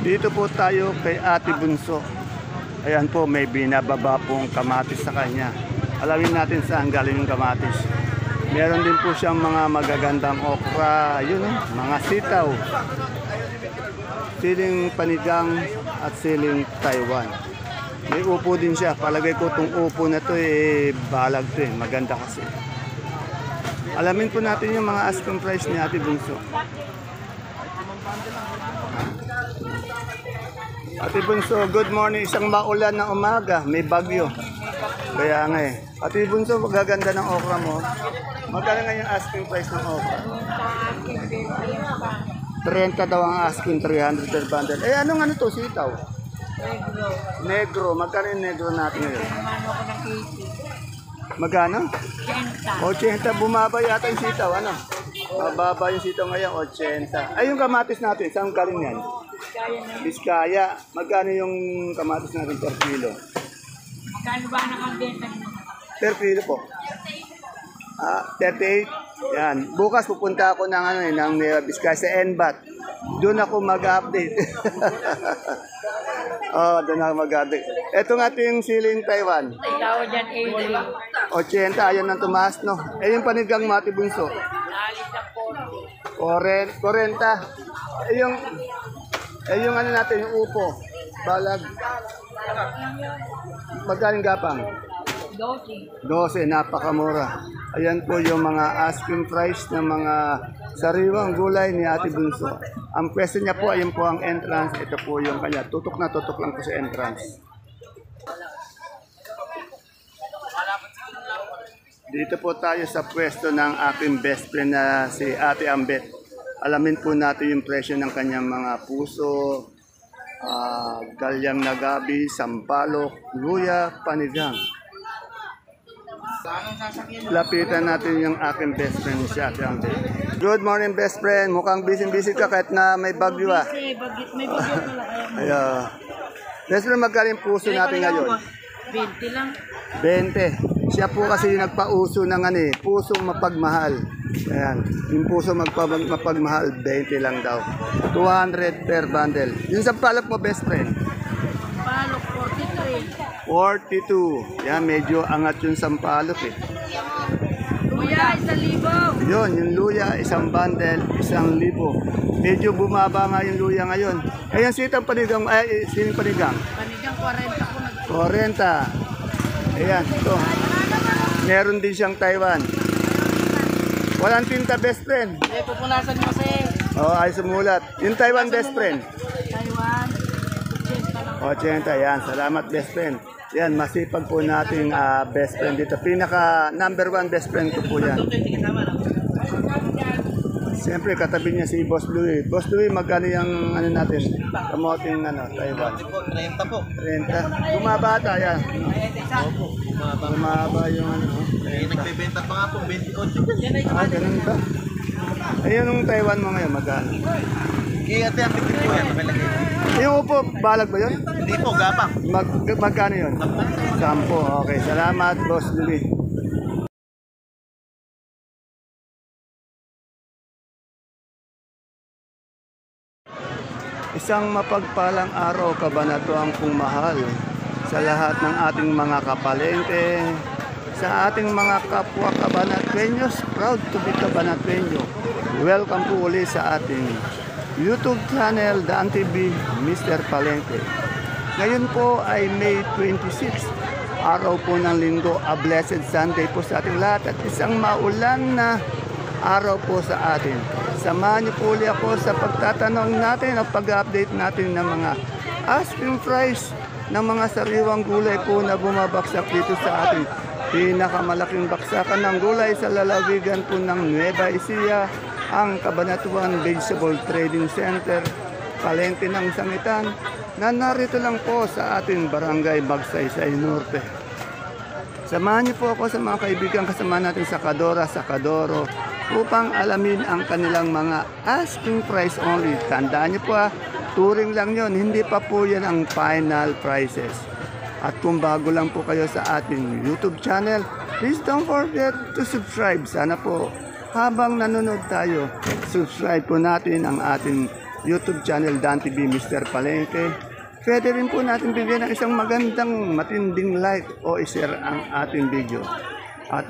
Dito po tayo kay Ate Bunso. Ayan po, may binababa pong kamatis sa kanya. Alamin natin saan galing yung kamatis. Meron din po siyang mga magagandang okra, yun mga sitaw, siling panigang at siling Taiwan. May upo din siya. Palagay ko itong upo na to balag to maganda kasi. Alamin po natin yung mga asking price ni Ate Bunso. Ate Bunso, good morning. Isang maulan na umaga, may bagyo. Kaya nga Ate Bunso, magaganda ng okra mo. Magkano nga yung asking price ng okra? 30 daw ang asking, 300 per bundle. Ano to, sitaw? Negro. Magkano yung negro natin ngayon? Magkano? 80. Bumaba yata yung sitaw, Mababa yung sitaw ngayon, 80. Ay, yung kamatis natin, saan galing yan? Biskaya. Magkano yung kamatis natin per kilo? Magkano ba nakabenta? Per kilo po. 38. Yan. Bukas pupunta ako ng Biskaya sa Enbat. Doon ako mag-update. Doon ako mag-update. Ito nga yung siling Taiwan. Ikaw dyan, 80. Ayan ang tumaas, no? Yung panigang Ate Bunso. Alis na 40. Yung natin, yung upo. Balag. Magkaling gapang? 12, napakamura. Ayan po yung mga asking price ng mga sariwang gulay ni Ate Bunso. Ang pwesto niya po, ayun po ang entrance. Ito po yung kanya. Tutok na tutok lang po sa entrance. Dito po tayo sa pwesto ng aking best friend na si Ate Ambet. Alamin po natin yung presyo ng kanyang mga puso, galyang na gabi, sampalok, luya, panigang. Lapitan natin yung aking best friend si Ate Ambet. Good morning, best friend. Mukhang busy-busy ka kahit na may bagyo May bagyo pala. Ayan. Best friend, magkano yung puso natin ngayon? 20 lang. 20. Siya po kasi yung nagpauso ng pusong mapagmahal. Ayan. Yung puso mapagmahal, 20 lang daw. 200 per bundle. Yung sampalok mo, best friend? Palok, 43. 42. Yan, medyo angat yung sampalok Luya, 1,000. Yun, yung luya, isang bundle, 1,000. Medyo bumaba nga yung luya ngayon. Ayan, sitang panigang, sining panigang. Panigang 40 po 40. Ayan, ito. Meron din siyang Taiwan. Walang tinta, best friend. Pupunasan mo kasi. Ay sumulat. Yung Taiwan, best friend. Taiwan, 80 lang. 80, yan. Salamat, best friend. Yan, masipag po nating best friend dito. Pinaka number 1 best friend ko po yan. Siyempre, katabi niya si Boss Louie. Boss Louie, magkano yung natin? Kamoting Taiwan. 30 po. 30. Bumaba ata, yan. Opo, bumaba. Bumaba yung Nagbebenta pa nga po, 28. Ganun ba? Ayun yung Taiwan mo ngayon, magkano? Kaya ate, ang bigyan po yan, nakalagay. Yung upo, balag ba yun? Hindi po, gapang. Magkano yun? 10. Okay, salamat, Boss Louie. Isang mapagpalang araw, kabanatuang pumahal sa lahat ng ating mga kapalengke, sa ating mga kapwa kabanatuenyos, proud to be kabanatuenyo. Welcome po ulit sa ating YouTube channel, Daan TV, Mr. Palengke. Ngayon po ay May 26, araw po ng linggo, a blessed Sunday po sa ating lahat at isang maulan na araw po sa atin. Samahan niyo po ulit ako sa pagtatanong natin at pag-update natin ng mga asking price ng mga sariwang gulay po na bumabaksak dito sa ating pinakamalaking baksakan ng gulay sa lalawigan po ng Nueva Ecija, ang Cabanatuan Vegetable Trading Center, Palengke ng Sangitan, na narito lang po sa ating Barangay Magsaysay Norte. Samahan niyo po ako sa mga kaibigan kasama natin sa Kadora, sa Kadoro, upang alamin ang kanilang mga asking price only. Tandaan niyo po touring lang yon, hindi pa po yan ang final prices. At kung bago lang po kayo sa ating YouTube channel, please don't forget to subscribe. Sana po habang nanonood tayo, subscribe po natin ang ating YouTube channel Dan TV Mr. Palengke. Pwede rin po natin bigyan ng isang magandang matinding like o i-share ang ating video. At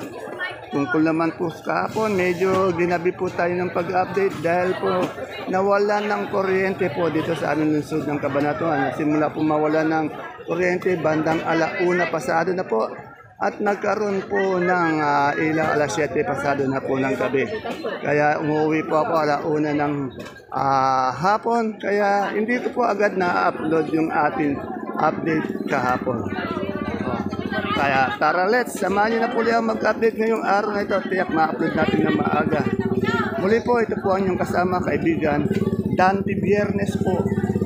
tungkol naman po kahapon, medyo ginabi po tayo ng pag-update dahil po nawalan ng kuryente po dito sa aming lungsod ng Cabanatuan. Simula po mawalan ng kuryente bandang 1:00 pasado na po. At nagkaroon po ng ilaw 7:00 pasado na po ng gabi. Kaya umuwi po ako 1:00 ng hapon. Kaya hindi ko po agad na-upload yung ating update kahapon. Kaya tara let's, samahan niyo na po liya mag-update ngayong araw na ito. Tiyak ma-upload natin ng maaga. Muli po, ito po ang inyong kasama kaibigan. Dante Biernes po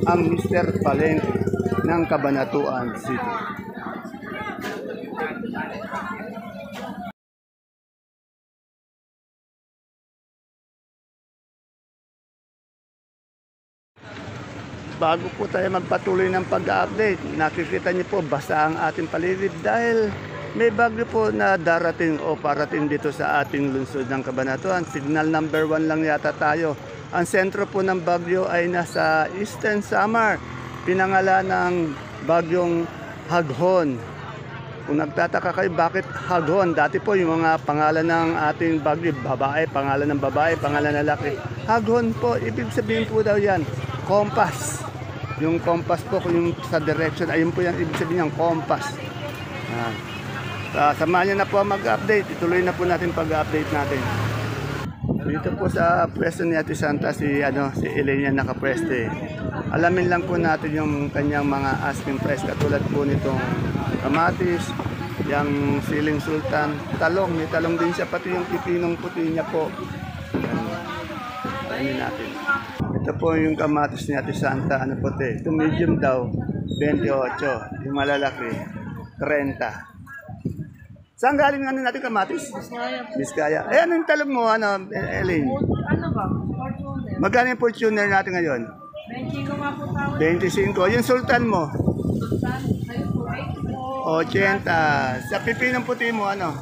ang Mr. Palengke ng Cabanatuan City. Bago po tayo magpatuloy ng pag-update, nakikita niyo po basa ang ating paligid dahil may bagyo po na darating o parating dito sa ating lungsod ng Cabanatuan. Signal number 1 lang yata tayo. Ang sentro po ng bagyo ay nasa Eastern Samar. Pinangalan ng bagyong Haghon. Kung nagtataka kayo bakit Haghon, dati po yung mga pangalan ng ating bagyo, babae, pangalan ng babae, pangalan ng lalaki. Haghon po, ibig sabihin po daw yan, compass. Yung compass po, yung sa direction, ayun po yan, ibig sabihin yung compass. Samahan niyo na po mag-update. Ituloy na po natin pag-update natin. Dito po sa pwesto ni Ate Santa, si Elenia nakapweste. Alamin lang po natin yung kanyang mga asking price. Katulad po nitong kamatis, yung siling sultan, talong. May talong din siya, pati yung pipinong puti niya po. Alamin natin. Ito po yung kamatis ni Ate Santa, ano po ito? Ito medium daw, 28. Yung malalaki, 30. Saan galing natin kamatis? Biskaya. Eh, anong talong mo, Elaine? Ano ba? Fortuner. Magkano yung Fortuner natin ngayon? 25 nga po tawad. 25. Yung sultan mo? Sultan. Ayun po. 80. Sa pipinong puti mo, 12.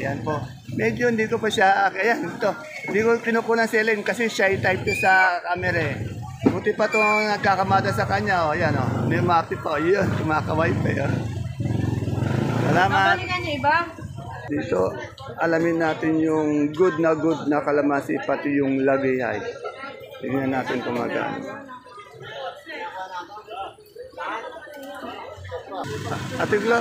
Yan po. Medyo hindi ko pa siya, ayan, ito. Hindi ko kinukunan si Elaine kasi shy type to sa camera eh. Buti pa itong nagkakamada sa kanya, yan may mapi pa, yun, kumakaway pa yun. Salamat. Babalikan niyo iba? Dito, alamin natin yung good na kalamansi, pati yung lagayay. Tingnan natin kung magkano. Ate Glo,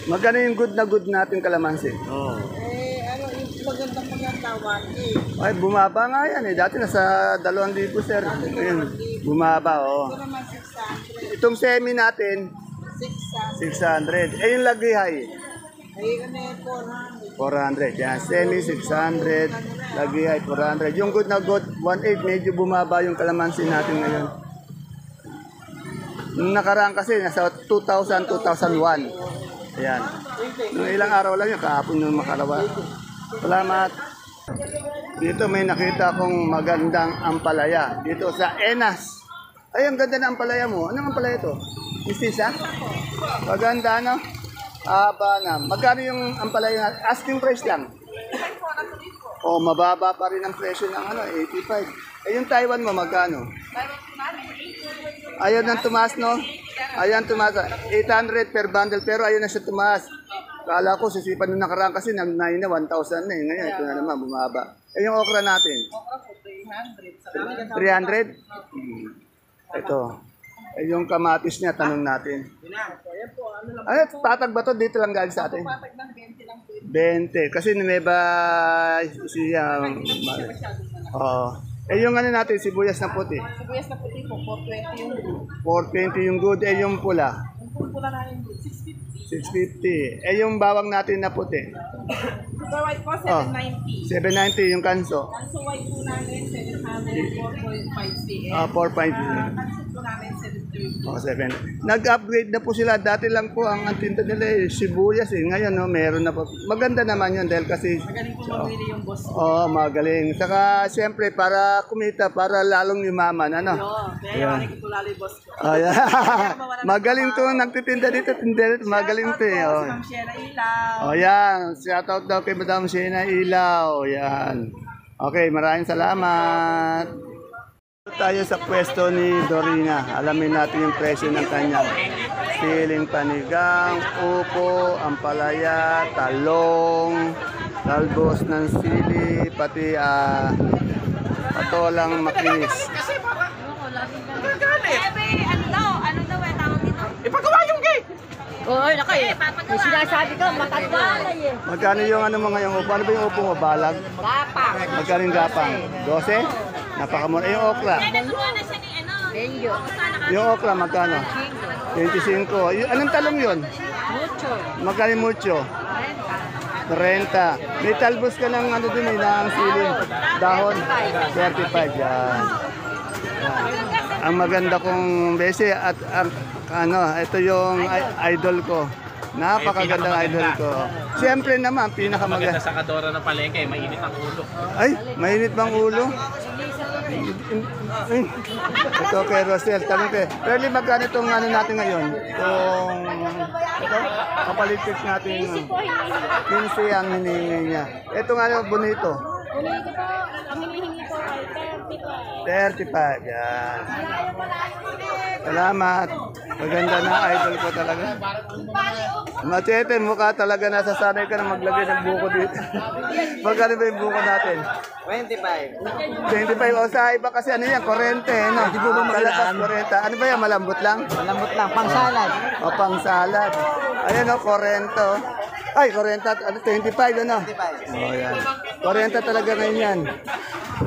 magkano yung good natin kalamansi? Ano, yung maganda, 1 Ay, bumaba nga yan eh. Dati nasa 2,000 sir. Ayun, bumaba, oo. Ito naman 600. Itong semi natin, 600. Eh, yung lagay, Ay, kami 400. 400. Yan, semi 600, lagay 400. Yung good 1.8, medyo bumaba yung kalamansi natin ngayon. Nung nakaraan kasi, nasa 2,000, 2001. Ayan. Nung ilang araw lang yun, kahapon yung makarawa. Salamat. Dito may nakita akong magandang ampalaya. Dito sa Enas. Ay, ang ganda ng ampalaya mo. Anong ampalaya ito? Mistisa? Maganda, no? Aba na. Magkano yung ampalaya natin? Asking price lang. O, mababa pa rin ang presyo ng 85. Eh, yung Taiwan mo, magkano? Ayaw nang tumaas, no? Ayan, tumaas. 800 per bundle, pero ayaw na siya tumaas. Kala ko, sisipan nung nakaraan kasi nag 9 na 1,000 na eh. Ngayon, ito na naman, bumaba. Eh, yung okra natin? 300? Ito. Eh, yung kamatis niya, tanong natin. Ay, patag ba to? Dito lang galing sa atin? 20. Kasi Nueva siya. Oo. Eh, yung ano natin, sibuyas na puti. Sibuyas na puti po, 420 yung good. 420 yung good. Eh, yung pula? Yung pula namin good, 650. 650. Eh, yung bawang natin na puti? Super white po, 790. 790 yung kanso. Kanso white po namin, 704.5 cm. 4.5. Kanso po namin, 730. 7. Nag-upgrade na po sila. Dati lang po ang tinta nila sibuyas eh. Ngayon meron na po. Maganda naman yun dahil kasi Magaling po mamili yung boss ko. magaling. Saka siyempre para kumita, para lalong yumaman, Kaya yawanin ko po lalo yung boss ko. Yeah. Magaling to nagtitinda dito, magaling to eh. Si Ma'am Shera Ilaw. Yan. Shout out daw kay Madam Shena Ilaw. Yan. Okay, maraming salamat. Tayo sa pwesto ni Dorina. Alamin natin yung presyo ng kanyang siling panigang, upo, ampalaya, talong, talbos ng sili, pati patolang makinis. Ano daw eh, tawag dito? Ipagawa yung gate! Oo, nakay. Yung sinasabi ko, matanda na eh. Magkano yung ano mga yung upo? Ano ba yung upo mo? Balag? Gapang. Magkano yung gapang? 12? Napakamura. Yung okra? Benyo. Yung okra magkano? 25. Anong talong yun? Mucho. Magkano yung mucho? 30. May talbos ka ng ano din, may naang siling dahon. 35. Yan. Ang maganda kong bese at ito yung idol ko. Napakagandang idol ko. Siyempre naman, pinakamaganda. Sa Kadora ng palengke, mainit ang ulo. Ay, mainit bang ulo? Ay, ito kay Rosel. Tanong kay, Perly, magkano itong ano natin ngayon? Ito, kapalitik natin. 15 ang hinihingi niya. Itong ano, bonito. Bonito po, ang hinihingi po ay 35. Yan. Salamat. Maganda na, idol ko talaga. Machete, mukha talaga nasasanay ka na maglagay ng buko dito. Magkano ba yung buko natin? 25. 25. O sa iba kasi ano yan, 40. No? Di ba malakas 40? Ano ba yan, malambot lang? Malambot lang, pang salad. O pang salad. Ayan o, 40. Ay, 40. Ano, 25 ano? 25. O yan. 40 talaga ngayon yan.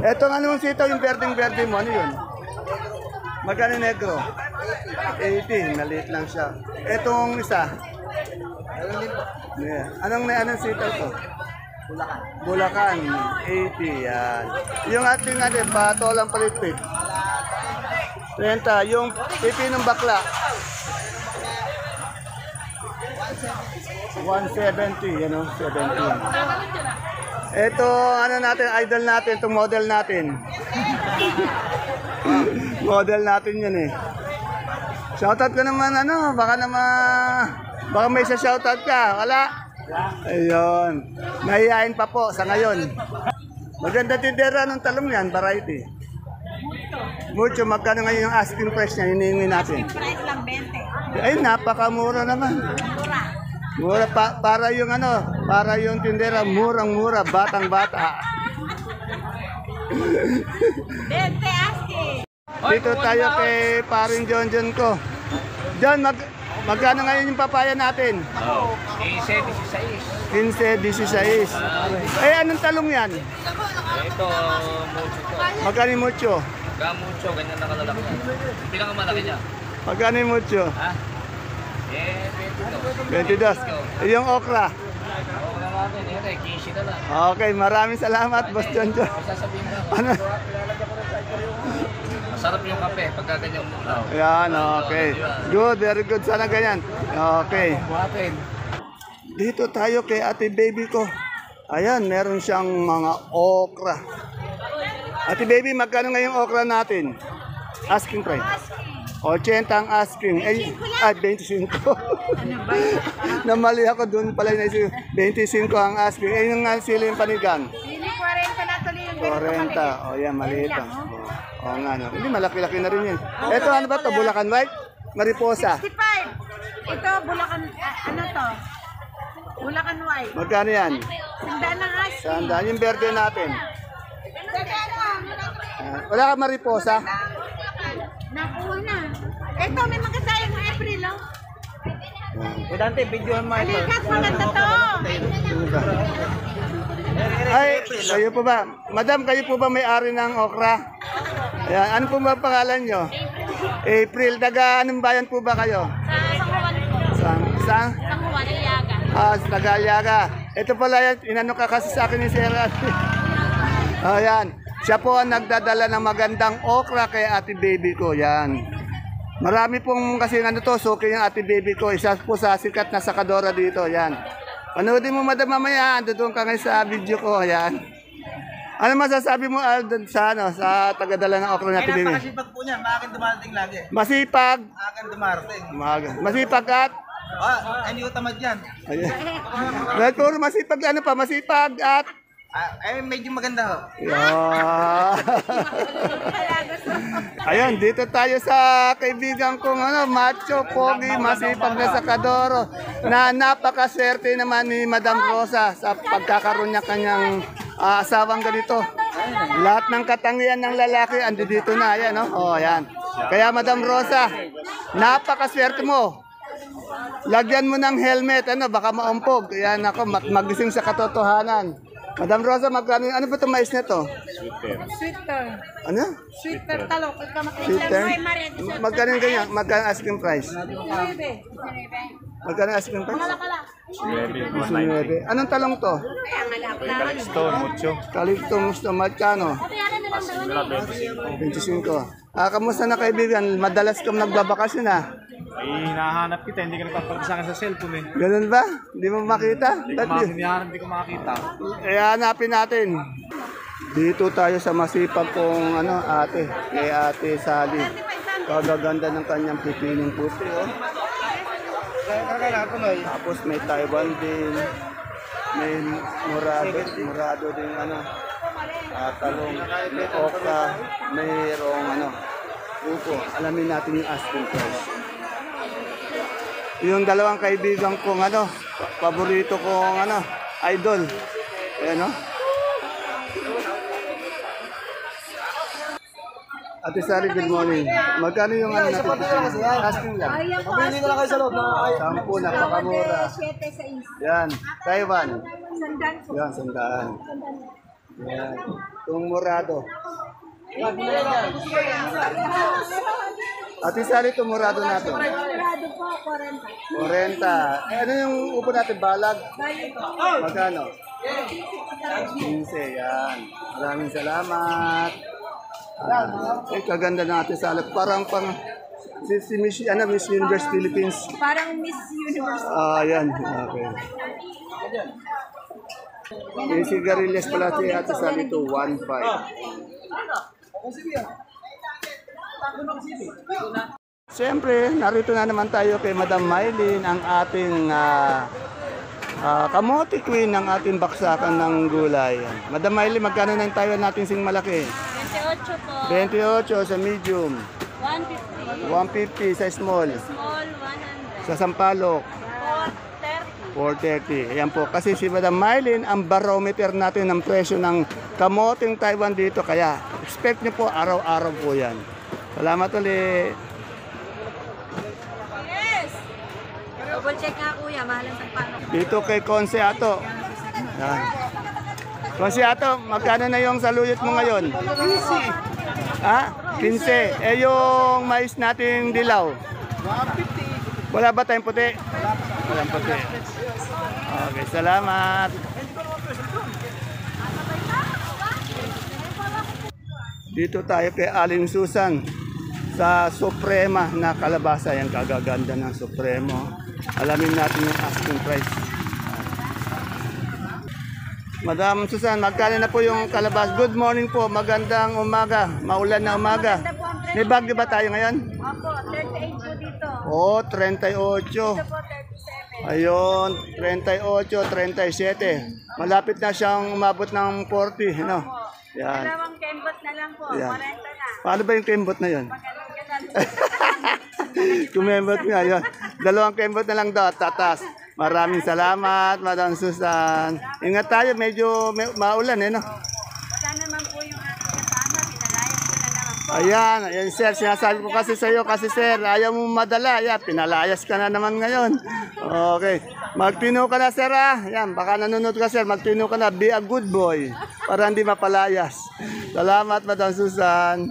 Etong anong sitaw, yung berdeng-berde mo, ano yun? Magkano negro? 18, maliit lang siya. Etong isa? Yeah. Anong sitaw to? Bulacan. 80, yan. Yung ating patolang palitpit. 30. Yung pipinong bakla. 170, yan o, 70. Ito, ano natin, idol natin, itong model natin. Model natin yun eh. Shoutout ka naman, baka may shoutout ka, wala? Ayun, nahihain pa po sa ngayon. Maganda tindera ng talong yan, variety. Mucho, magkano ngayon yung asking price niya, hinihingi natin? price lang 20. Ay, napakamura naman. Mura para yung para yung tindera, murang-mura, batang-bata. 20 asking. Dito tayo kay paring John ko. John, magkano ngayon yung papaya natin? 15, 16. 15, 16. Eh, anong talong yan? Ito, mucho to. Magkano yung mucho? Mucho, ganyan na kalalaki. Pinakamalaki niya. Magkano yung mucho? Ha? 22. Eh, yung okra? Ako na natin, ito 15 na lang. Okay, maraming salamat, Boss John. Sasabihin ko. Ano? Masarap yung kape pagka ganyan mulaw. Yan, okay. Good, very good. Sana ganyan. Okay. Buhatin. Dito tayo kay ate baby ko. Ayan, meron siyang mga okra. Ate baby, magkano ngayong okra natin? Asking price. 80 ang asking. Ay, 25. Namali ako doon pala na 25 ang asking. Eh, yung siling panigang. Sili 40 na tuloy yung 40. O yan, maliit lang. O nga, no. Hindi, malaki-laki na rin yun. Ito, ano ba ito? Bulacan White? Mariposa. 65. Ito, Bulacan, ano to? Bulacan White. Magkano yan? Sandaan ng asking. Sandaan. Yung verde natin. Wala ka mariposa? Nakuha na. Ito, may magkasayang April, oh. Dante, videohan mo ito. Alikat, maganda to. Ay, kayo po ba? Madam, kayo po ba may-ari ng okra? Ayan, ano po ba pangalan nyo? April. Taga anong bayan po ba kayo? Sa Sa? Juan, Iliaga. Sa Tagaliaga. Ito pala yan, inano ka kasi sa akin ni Sarah. Ayan. Siya po ang nagdadala ng magandang okra kay ate baby ko. Yan. Marami pong kasi suki yung ate baby ko. Isa po sa sikat na sakadora dito. Yan. Panoodin mo madam mamaya. Doon ka ngayon sa video ko. Yan. Ano masasabi mo Alden sa sa tagadala ng okra na ate baby? Napakasipag po niya, maakin dumarating lagi. Masipag. Akin dumarating. Masipag at? Hindi ko tamad yan. Ayan. Puro masipag masipag at Medyo maganda ho. Yeah. Ayun, dito tayo sa kaibigan kong macho, pogi, masipag na sakadoro na napakaswerte naman ni Madam Rosa sa pagkakaroon niya kanyang asawang ganito. Lahat ng katangian ng lalaki andi dito na, ayan, no? Oh, ayan. Kaya Madam Rosa, napakaswerte mo. Lagyan mo ng helmet, baka maumpog. Yan ako, magising sa katotohanan. Madam Rosa, magkano, ano ba itong mais na to? Sweeter. Ano? Sweeter talok. Sweeter? Magkano yung ganyan? Magkano asking price? Magkano asking price? 19. Anong talong to? Calixto, mucho. Calixto, musto, magkano? 25. Kamusta na kaibigan? Madalas kang nagbabakasyon Ay, hinahanap kita, hindi ka nagpapalit sa akin sa cellphone eh. Ganun ba? Hindi mo makita? Hindi ko makakita. Kaya hanapin natin. Dito tayo sa masipag kong ate, kay Ate Sally. Kagaganda ng kanyang pipinong puti, oh. Tapos may Taiwan din. May murado din talong, may okra, mayroong upo. Alamin natin yung asking price. Yung dalawang kaibigan kong paborito kong idol. Ayan, no? Ate Sally, good morning. Magkano yung natin? Asking lang. Pabili na lang kayo sa loob. 10, napakamura. Yan, Taiwan. Yan, 100. Yan. Itong murado. Ate Sally, itong murado natin. Murado po, 40. 40. Ano yung upo natin? Balag? Magkano? 15. Yan. Maraming salamat. Kaganda ng Ate Sally. Parang si Miss Universe Philippines. Parang Miss Universe. Yan. Okay. Yung sigarilyas pala si Ate Sally ito, 1.5. Siyempre, narito na naman tayo kay Madam Mylene, ang ating kamote queen ng ating baksakan ng gulay. Madam Mylene, magkano na yung Taiwan natin sing malaki? 28 po. 28 sa medium. 150. 150 sa small. Small, 100. Sa sampalok. 430. Ayan po. Kasi si Madam Mylene, ang barometer natin ng presyo ng kamoteng Taiwan dito. Kaya expect nyo po, araw-araw po yan. Salamat ulit. Yes! Double check nga kuya, mahalang sa panok. Dito kay Conceato. Yan. Conceato, magkano na yung saluyot mo ngayon? 15. Ha? 15. Eh yung mais nating dilaw? 150. Wala ba tayong puti? Walang puti. Okay, salamat. Dito tayo kay Aling Susan sa Suprema na kalabasa. Yan, kagaganda ng Supremo. Alamin natin yung asking price. Madam Susan, magkano na po yung kalabas? Good morning po, magandang umaga, maulan na umaga. May bagyo ba tayo ngayon? Opo, 38 po dito. Oo, 38. Ito po, 37. Ayun, 38, 37. Malapit na siyang umabot ng 40, no? Yan. Dalawang kembot na lang po, Yan. 40 na. Paano ba yung kembot na yun? Ganun. Kumembot nga yun. Dalawang kembot na lang daw, tatas. Maraming salamat, Madam Susan. Ingat tayo, medyo maulan, no? Wala naman po yung aking kasama, pinalayan ko na naman po. Ayan, sir, sinasabi ko kasi sa iyo, kasi sir, ayaw mo madala. Ayan, pinalayas ka na naman ngayon. Okay. Magtino ka na, sir, ah. Ayan, baka nanonood ka, sir. Magtino ka na. Be a good boy. Para hindi mapalayas. Salamat, Madam Susan.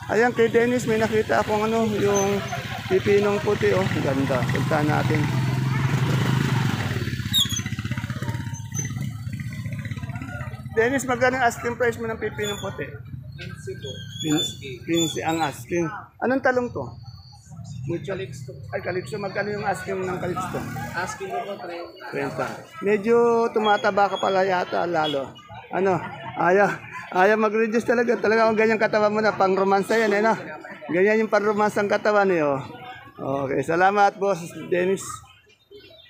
Ayan, kay Dennis, may nakita akong yung pipinong puti, oh. Ganda. Punta natin. Dennis, magkano ang asking price mo ng pipinong puti? 15 po. 15 ang asking. Anong talong to? Calixto. Ay, Calixto. Magkano yung asking ng Calixto? Asking mo po, 30. Medyo tumataba ka pala yata lalo. Ayaw mag-reduce talaga. Talaga kung ganyan katawan mo na, pang-romansa yan, no? Ganyan yung pang-romansang katawan, Oh. Okay, salamat, boss Dennis.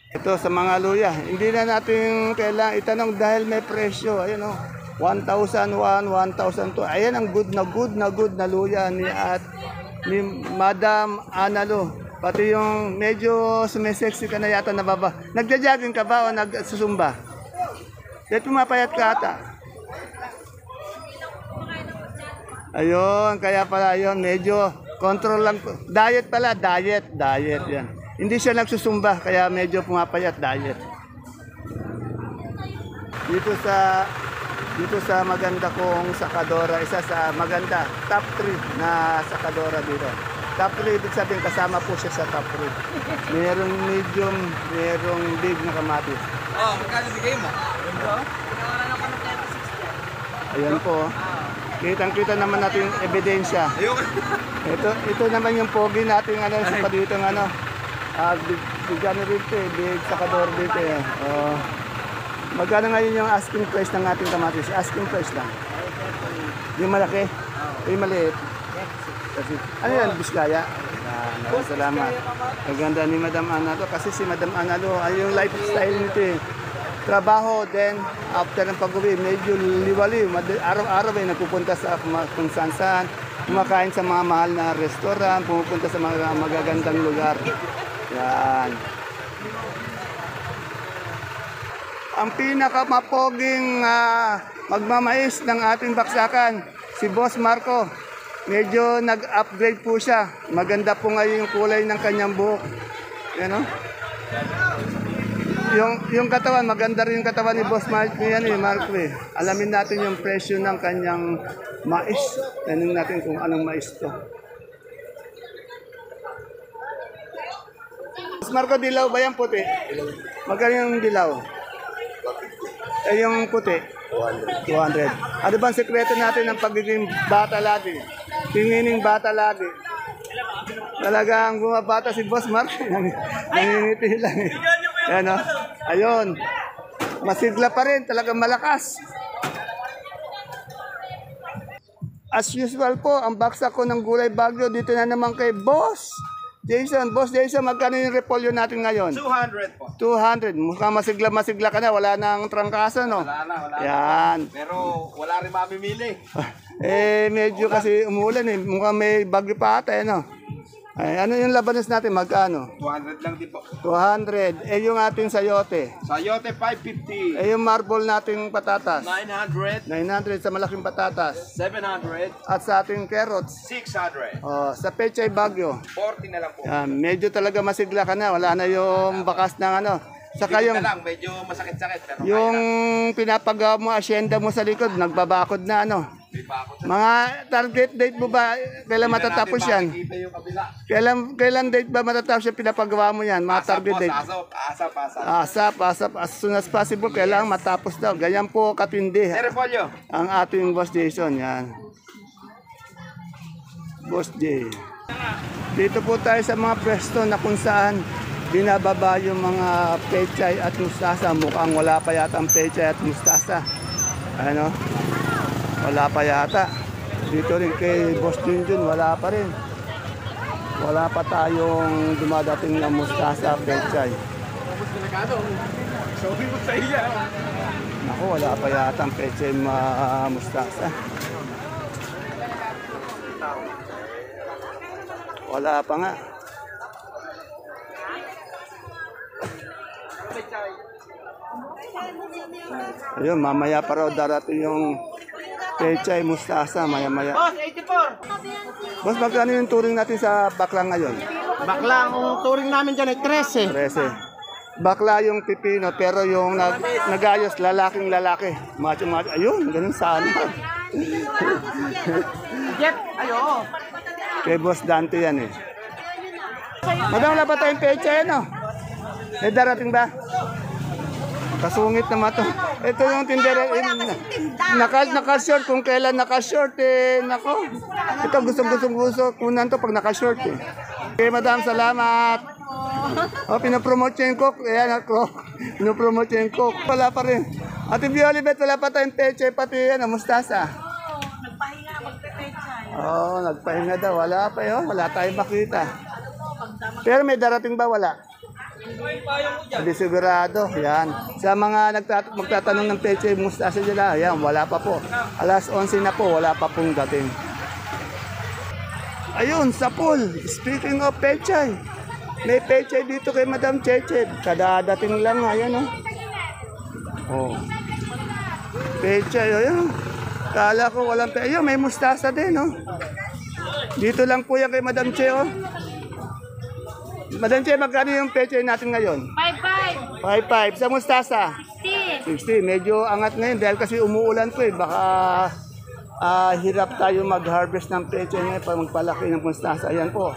Ito sa mga luya, hindi na natin kailangan itanong dahil may presyo. Ayan o, 1,001, 1,002. Ayan ang good na luya ni Madam Analo. Pati yung medyo sumisexy ka na yata nababa. Nagja-jogging ka ba o nagsusumba? Dahil pumapayat ka ata. Ayun, kaya pala yun, medyo control lang. Diet pala, diet yan. Hindi siya nagsusumba, kaya medyo pumapayat, diet. Dito sa maganda kong sakadora, isa sa maganda, top 3 na sakadora dito. Top 3, ibig sabihin kasama po siya sa top 3. Merong medium, merong big na kamatis. Oh, magkano bigay mo? Ayan po. Kitang-kita naman natin yung ebidensya. Ito naman yung pogi natin sa paditong bigyan dito big sakador dito eh. Oh. Magkano ngayon yung asking price ng ating kamatis? Asking price lang. Yung malaki? Yung maliit? Kasi, ano yan? Biskaya? Salamat. Maganda ni Madam Analo kasi si Madam Analo ay yung lifestyle nito eh. Trabaho, then after ng pag-uwi, medyo liwaliw. Araw-araw ay nagpupunta sa kung saan-saan, kumakain sa mga mahal na restaurant, pumupunta sa mga magagandang lugar. Yan. Ang pinakamapoging magmamais ng ating baksakan, si Boss Marco. Medyo nag-upgrade po siya. Maganda po ngayon yung kulay ng kanyang buhok. Yan o. Yung katawan, maganda rin yung katawan ni Boss Marco. Marco eh. Alamin natin yung presyo ng kanyang mais. Tanong natin kung anong mais to. Boss Marco, dilaw ba yung puti? Magkano yung dilaw? Yung puti? 200. Ano bang sekreto natin ng pagiging bata lagi? Tingining bata lagi. Talagang bumabata si Boss Mark. Nangingiti lang eh. Yan o. Ayun. Masigla pa rin. Talagang malakas. As usual po, ang baksa ko ng gulay Bagyo dito na naman kay Boss Jason. Boss Jason, magkano yung repolyo natin ngayon? 200 po. 200. Mukhang masigla ka na. Wala nang trangkaso, no? Wala. Yan. Pero wala rin mamimili. Medyo kasi umulan eh. Mukhang may bagyo pa ata, no? Ay, ano yung labanos natin? Magkano? 200 lang din po. 200. Yung ating sayote. Sayote, 550. Yung marble nating patatas. 900. 900 sa malaking patatas. 700. At sa ating carrots. 600. Sa pechay bagyo. 40 na lang po. Yan, medyo talaga masigla ka na. Wala na yung bakas ng ano. Saka yung, lang, medyo masakit-sakit. Pero yung pinapagawa mo, asyenda mo sa likod, nagbabakod na ano. Mga target date mo ba? Kailan matatapos yan? Kailan date ba matatapos yung pinapagawa mo yan? Mga target date? Asap. As soon as possible, kailangan matapos daw. Ganyan po katindi. Ang ating Boss Jason, yan. Boss J. Dito po tayo sa mga pwesto na kung saan binababa yung mga pechay at mustasa. Mukhang wala pa yata ang pechay at mustasa. Ano? Wala pa yata. Dito rin kay Boss Junjun, wala pa rin. Wala pa tayong dumadating na mustasa, pechay. Naku, wala pa yata ang pechay mustasa. Wala pa nga. Ayun, mamaya pa raw darating yung pechay mustasa, maya-maya. Boss, 84. Boss, magkano yung touring natin sa bakla ngayon? Bakla, ang touring namin dyan ay 13. 13. Bakla yung pipino, pero yung nagayos, lalaking lalaki. Macho. Ayun, ganun sana. Jeff, ayo. Kay Boss Dante yan eh. Madam, wala pa tayong pechay, ano? Darating ba? Kasungit naman to. Ito yung tindera. Naka-short. Kung kailan naka-short eh. Nako. Ito gusto. Kunan to pag naka-short eh. Okay, madam. Salamat. Pinapromote niya yung cook. Ayan ako. Pinapromote niya yung cook. Wala pa rin. Ate Violibet, wala pa tayong peche. Pati mustasa. Nagpahinga, magpe-pechay. Nagpahinga daw. Wala pa yun. Wala tayong makita. Pero may darating ba? Wala. Hindi sigurado. Yan. Sa mga magtatanong ng peche mustasa nila, yan, wala pa po. Alas 11 na po, wala pa pong dating. Ayun, sa pool. Speaking of pechay, may pechay dito kay Madam Cheche. Kadadating lang, ayan oh. Pechay, ayan. Kala ko walang pechay. Ayun, may mustasa din, oh. Dito lang po yan kay Madam Che, oh. Madam Che, magkano yung pechay natin ngayon? 5-5. 5.5. Sa mustasa? 60. 60. Medyo angat ngayon dahil kasi umuulan po eh. Baka hirap tayo mag-harvest ng pechay ngayon pag magpalaki ng mustasa. Ayan po.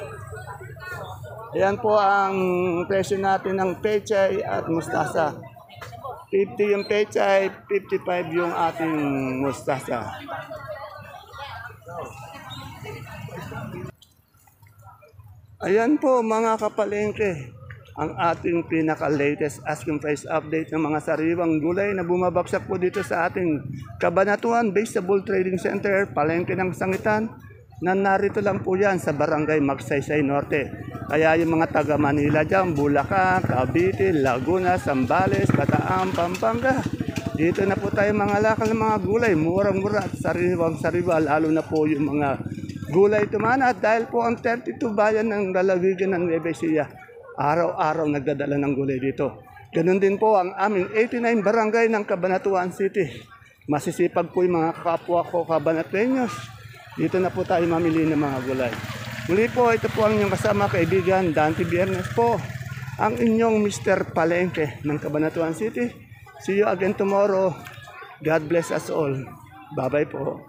Ayan po ang presyo natin ng pechay at mustasa. 50 yung pechay, 55 yung ating mustasa. Ayan po mga kapalengke, ang ating pinaka-latest asking price update ng mga sariwang gulay na bumabagsak po dito sa ating Cabanatuan Vegetable Trading Center, Palengke ng Sangitan, na narito lang po yan sa Barangay Magsaysay Norte. Kaya yung mga taga Manila dyan, Bulacan, Cavite, Laguna, Zambales, Bataan, Pampanga, dito na po tayo mga lakal ng mga gulay, murang-mura at sariwang-sariwa, lalo na po yung mga gulay tumana dahil po ang 32 bayan ng lalawigan ng Nueva Ecija araw-araw nagdadala ng gulay dito. Ganun din po ang aming 89 barangay ng Cabanatuan City. Masisipag po yung mga kapwa ko Cabanatueños. Dito na po tayo mamili ng mga gulay. Muli po, ito po ang inyong kasama kaibigan, Dante Biernes po, ang inyong Mr. Palengke ng Cabanatuan City. See you again tomorrow. God bless us all. Bye-bye po.